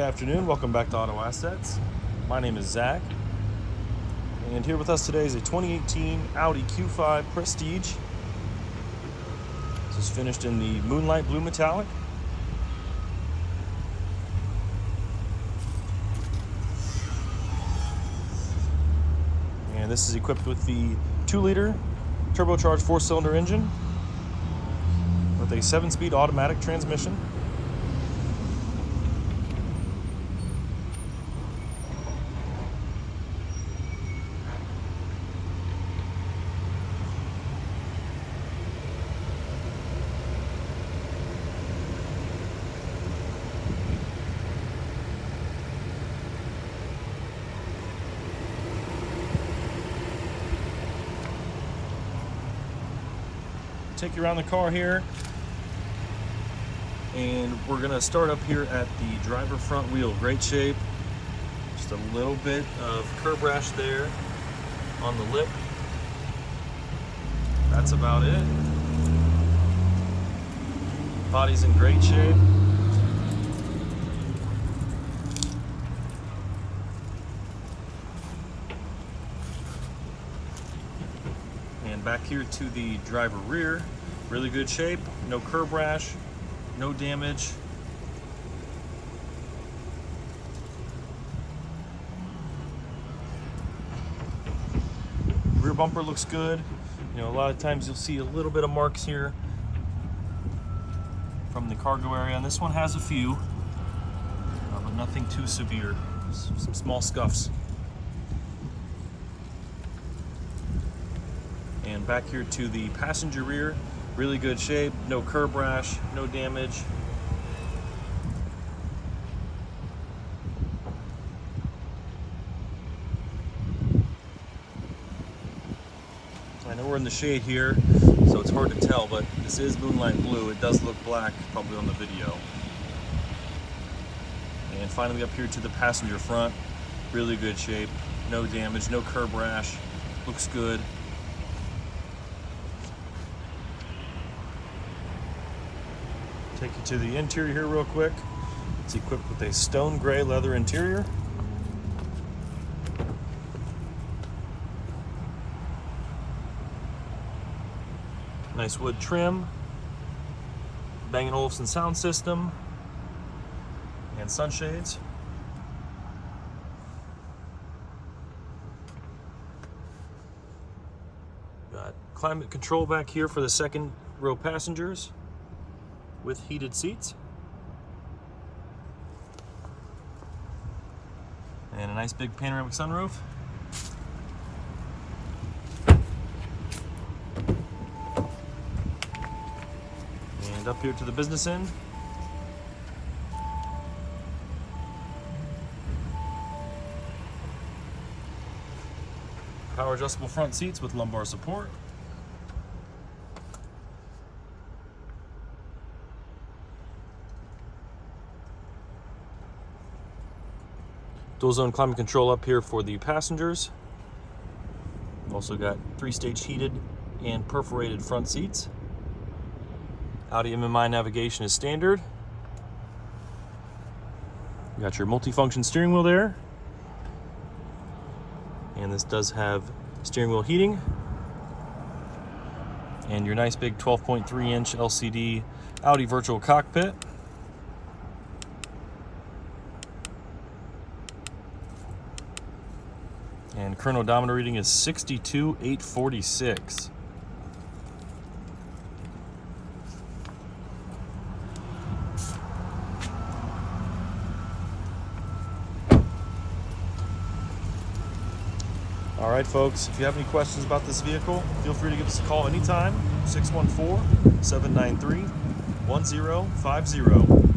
afternoon. Welcome back to Auto Assets. My name is Zach, and here with us today is a 2018 Audi Q5 Prestige. This is finished in the Moonlight Blue Metallic. And this is equipped with the 2-liter turbocharged 4-cylinder engine with a 7-speed automatic transmission. Take you around the car here, and we're gonna start up here at the driver front wheel. Great shape, just a little bit of curb rash there on the lip. That's about it. Body's in great shape. And back here to the driver rear, really good shape, no curb rash, no damage. Rear bumper looks good. You know, a lot of times you'll see a little bit of marks here from the cargo area, and this one has a few, but nothing too severe. Some small scuffs. And back here to the passenger rear, really good shape, no curb rash, no damage. I know we're in the shade here, so it's hard to tell, but this is Moonlight Blue. It does look black, probably on the video. And finally up here to the passenger front, really good shape, no damage, no curb rash, looks good. Take you to the interior here real quick. It's equipped with a stone gray leather interior. Nice wood trim. Bang & Olufsen sound system. And sunshades. Got climate control back here for the second row passengers, with heated seats. And a nice big panoramic sunroof. And up here to the business end. Power adjustable front seats with lumbar support. Dual zone climate control up here for the passengers. Also got 3-stage heated and perforated front seats. Audi MMI navigation is standard. You got your multifunction steering wheel there. And this does have steering wheel heating. And your nice big 12.3-inch LCD Audi virtual cockpit. And current odometer reading is 62,846. All right, folks, if you have any questions about this vehicle, feel free to give us a call anytime, 614-793-1050.